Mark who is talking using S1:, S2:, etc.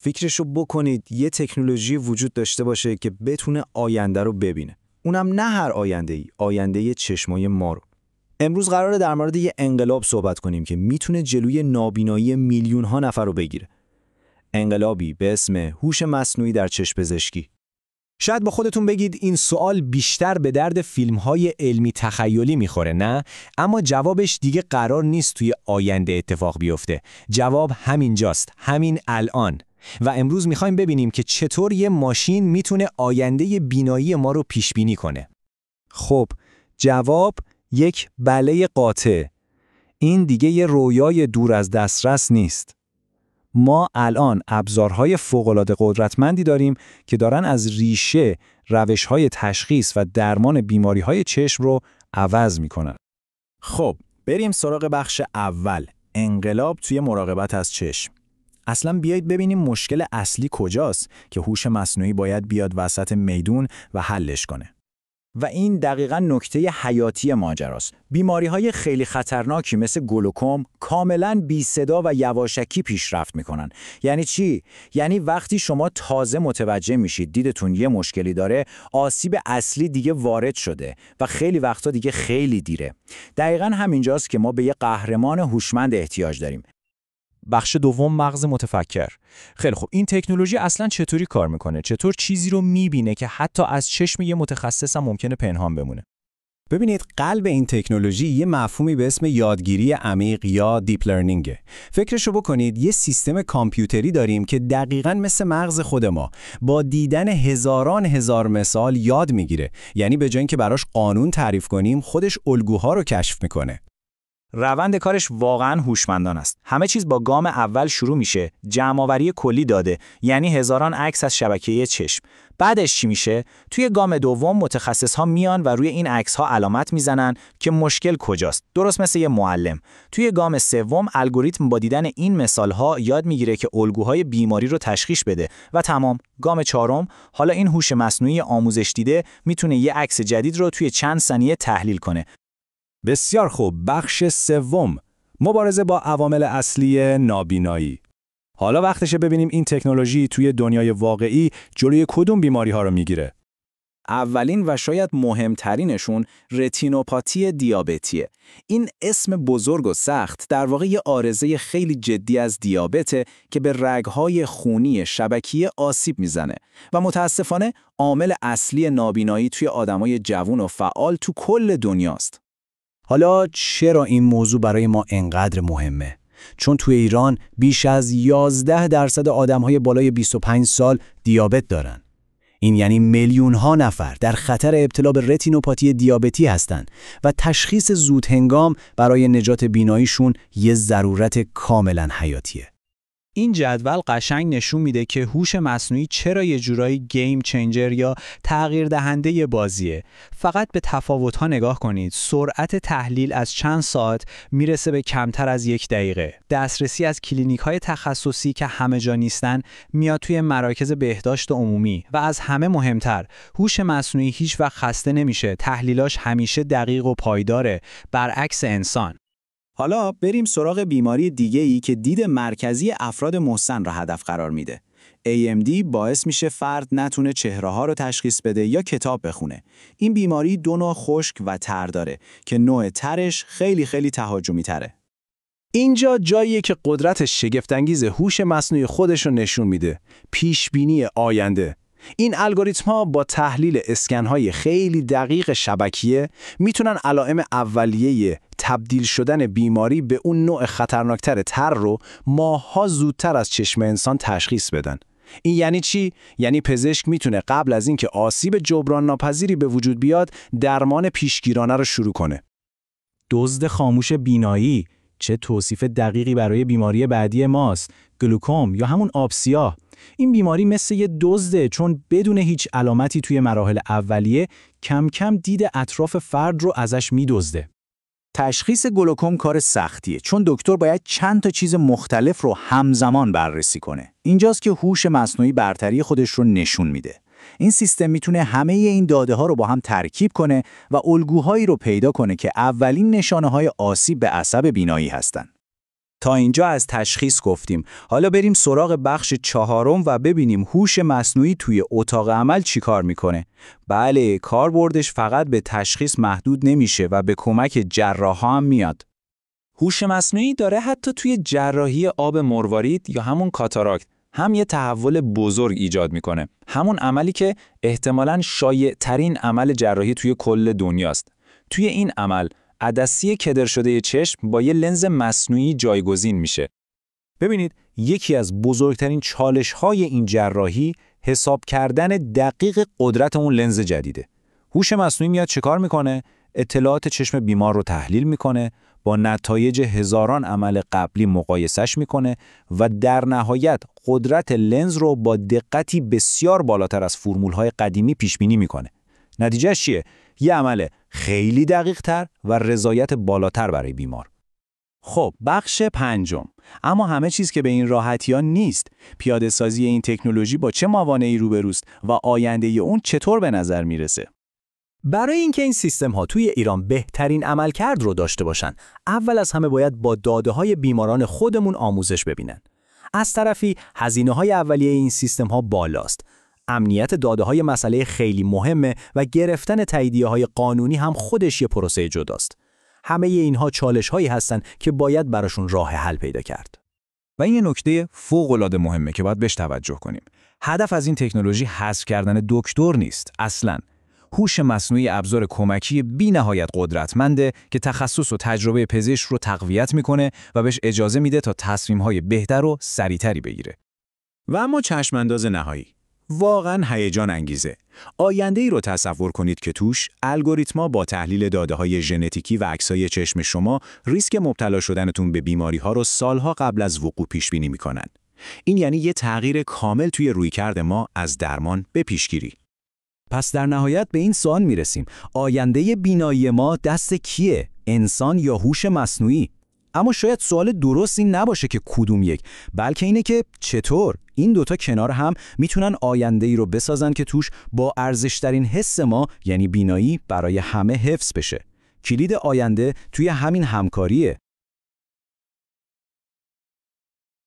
S1: فکرشو بکنید یه تکنولوژی وجود داشته باشه که بتونه آینده رو ببینه. اونم نه هر آینده‌ای، آینده چشمای ما رو. امروز قراره در مورد یه انقلاب صحبت کنیم که میتونه جلوی نابینایی میلیون‌ها نفر رو بگیره. انقلابی به اسم هوش مصنوعی در چشم پزشکی.
S2: شاید با خودتون بگید این سوال بیشتر به درد فیلم‌های علمی تخیلی میخوره، نه؟ اما جوابش دیگه قرار نیست توی آینده اتفاق بیفته. جواب همینجاست، همین الان. و امروز میخوایم ببینیم که چطور یه ماشین میتونه آینده بینایی ما رو پیش بینی کنه.
S1: خب، جواب یک بله قاطع. این دیگه یه رویای دور از دسترس نیست. ما الان ابزارهای فوق‌العاده قدرتمندی داریم که دارن از ریشه روش‌های تشخیص و درمان بیماری‌های چشم رو عوض می‌کنن. خب، بریم سراغ بخش اول، انقلاب توی مراقبت از چشم. اصلاً بیایید ببینیم مشکل اصلی کجاست که هوش مصنوعی باید بیاد وسط میدون و حلش کنه. و این دقیقاً نکته حیاتی ماجراست. بیماری‌های خیلی خطرناکی مثل گلوکوم کاملاً بی صدا و یواشکی پیشرفت می‌کنن. یعنی چی؟ یعنی وقتی شما تازه متوجه میشید دیدتون یه مشکلی داره، آسیب اصلی دیگه وارد شده و خیلی وقتا دیگه خیلی دیره. دقیقاً همینجاست که ما به یه قهرمان هوشمند احتیاج داریم.
S2: بخش دوم، مغز متفکر. خیلی خوب، این تکنولوژی اصلا چطوری کار میکنه؟ چطور چیزی رو میبینه که حتی از چشم یه متخصص هم ممکنه پنهان بمونه؟
S1: ببینید، قلب این تکنولوژی یه مفهومی به اسم یادگیری عمیق یا دیپ لرنینگه. فکرشو بکنید یه سیستم کامپیوتری داریم که دقیقاً مثل مغز خود ما با دیدن هزاران هزار مثال یاد میگیره. یعنی به جای اینکه براش قانون تعریف کنیم، خودش الگوها رو کشف میکنه.
S3: روند کارش واقعاً هوشمندانه است. همه چیز با گام اول شروع میشه، جمع‌آوری کلی داده، یعنی هزاران عکس از شبکه چشم. بعدش چی میشه؟ توی گام دوم متخصص‌ها میان و روی این عکس‌ها علامت میزنن که مشکل کجاست. درست مثل یه معلم. توی گام سوم الگوریتم با دیدن این مثال‌ها یاد میگیره که الگوهای بیماری رو تشخیص بده و تمام. گام چهارم، حالا این هوش مصنوعی آموزش دیده میتونه یه عکس جدید رو توی چند ثانیه تحلیل کنه.
S1: بسیار خوب، بخش سوم، مبارزه با عوامل اصلی نابینایی. حالا وقتشه ببینیم این تکنولوژی توی دنیای واقعی جلوی کدوم بیماری ها رو میگیره. اولین و شاید مهمترینشون رتینوپاتی دیابتیه. این اسم بزرگ و سخت در واقع یه عارضه خیلی جدی از دیابته که به رگ‌های خونی شبکیه آسیب میزنه و متاسفانه عامل اصلی نابینایی توی آدمای جوان و فعال تو کل دنیاست. حالا چرا این موضوع برای ما انقدر مهمه؟ چون توی ایران بیش از 11% آدم‌های بالای 25 سال دیابت دارن. این یعنی میلیون‌ها نفر در خطر ابتلا به رتینوپاتی دیابتی هستند و تشخیص زودهنگام برای نجات بیناییشون یه ضرورت کاملاً حیاتیه.
S2: این جدول قشنگ نشون میده که هوش مصنوعی چرا یه جورایی گیم چنجر یا تغییر دهنده بازیه. فقط به تفاوت‌ها نگاه کنید. سرعت تحلیل از چند ساعت میرسه به کمتر از 1 دقیقه. دسترسی از کلینیک‌های تخصصی که همه جا نیستن میاد توی مراکز بهداشت عمومی و از همه مهمتر، هوش مصنوعی هیچ وقت خسته نمیشه. تحلیلاش همیشه دقیق و پایداره، برعکس انسان.
S1: حالا بریم سراغ بیماری دیگه‌ای که دید مرکزی افراد مسن را هدف قرار میده. AMD باعث میشه فرد نتونه چهره‌ها رو تشخیص بده یا کتاب بخونه. این بیماری دو نوع خشک و تر داره که نوع ترش خیلی تهاجمی تره. اینجا جاییه که قدرت شگفت‌انگیز هوش مصنوعی خودش رو نشون میده. پیشبینی آینده. این الگوریتم‌ها با تحلیل اسکن‌های خیلی دقیق شبکیه میتونن علائم اولیه تبدیل شدن بیماری به اون نوع خطرناکتر تر رو ماه‌ها زودتر از چشم انسان تشخیص بدن. این یعنی چی؟ یعنی پزشک میتونه قبل از اینکه آسیب جبران ناپذیری به وجود بیاد درمان پیشگیرانه رو شروع کنه.
S2: دزد خاموش بینایی چه توصیف دقیقی برای بیماری بعدی ماست، گلوکوم یا همون آب سیاه. این بیماری مثل یه دزده، چون بدون هیچ علامتی توی مراحل اولیه کم کم دید اطراف فرد رو ازش میدزده.
S3: تشخیص گلوکوم کار سختیه، چون دکتر باید چند تا چیز مختلف رو همزمان بررسی کنه. اینجاست که هوش مصنوعی برتری خودش رو نشون میده. این سیستم میتونه همه این داده ها رو با هم ترکیب کنه و الگوهایی رو پیدا کنه که اولین نشانه های آسیب به عصب بینایی هستن.
S1: تا اینجا از تشخیص گفتیم. حالا بریم سراغ بخش 4 و ببینیم هوش مصنوعی توی اتاق عمل چی کار میکنه. بله، کاربردش فقط به تشخیص محدود نمیشه و به کمک جراحا هم میاد. هوش مصنوعی داره حتی توی جراحی آب مروارید یا همون کاتاراکت هم یه تحول بزرگ ایجاد میکنه. همون عملی که احتمالاً شایع‌ترین عمل جراحی توی کل دنیاست. توی این عمل عدسی کدر شده چشم با یه لنز مصنوعی جایگزین میشه. ببینید، یکی از بزرگترین چالش‌های این جراحی حساب کردن دقیق قدرت اون لنز جدیده. هوش مصنوعی میاد چیکار میکنه؟ اطلاعات چشم بیمار رو تحلیل میکنه، با نتایج هزاران عمل قبلی مقایسش میکنه و در نهایت قدرت لنز رو با دقتی بسیار بالاتر از فرمول‌های قدیمی پیش بینی میکنه. نتیجهش چیه؟ یه عمل خیلی دقیق تر و رضایت بالاتر برای بیمار. خب، بخش 5. اما همه چیز که به این راحتی ها نیست. پیاده سازی این تکنولوژی با چه موانعی روبروست و آینده اون چطور به نظر میرسه؟
S2: برای اینکه این سیستم ها توی ایران بهترین عملکرد رو داشته باشن، اول از همه باید با داده های بیماران خودمون آموزش ببینن. از طرفی هزینه های اولیه این سیستم ها بالاست. امنیت داده های مسئله خیلی مهمه و گرفتن تاییدیه های قانونی هم خودش یه پروسه جداست. همه اینها چالش هایی هستن که باید براشون راه حل پیدا کرد.
S1: و این نکته فوق‌العاده مهمه که باید بهش توجه کنیم. هدف از این تکنولوژی حذف کردن دکتر نیست. اصلاً هوش مصنوعی ابزار کمکی بی‌نهایت قدرتمنده که تخصص و تجربه پزشک رو تقویت میکنه و بهش اجازه میده تا تصمیم‌های بهتر و سریعتری بگیره. و اما چشم‌انداز نهایی واقعاً هیجان انگیزه. آینده‌ای رو تصور کنید که توش الگوریتم‌ها با تحلیل داده‌های ژنتیکی و عکسای چشم شما ریسک مبتلا شدنتون به بیماری‌ها رو سالها قبل از وقوع پیش‌بینی می‌کنن. این یعنی یه تغییر کامل توی رویکرد ما از درمان به پیشگیری.
S2: پس در نهایت به این سوال میرسیم: آینده بینایی ما دست کیه؟ انسان یا هوش مصنوعی؟ اما شاید سوال درست این نباشه که کدوم یک، بلکه اینه که چطور این دوتا کنار هم میتونن آینده‌ای رو بسازن که توش با ارزش‌ترین حس ما، یعنی بینایی، برای همه حفظ بشه. کلید آینده توی همین همکاریه.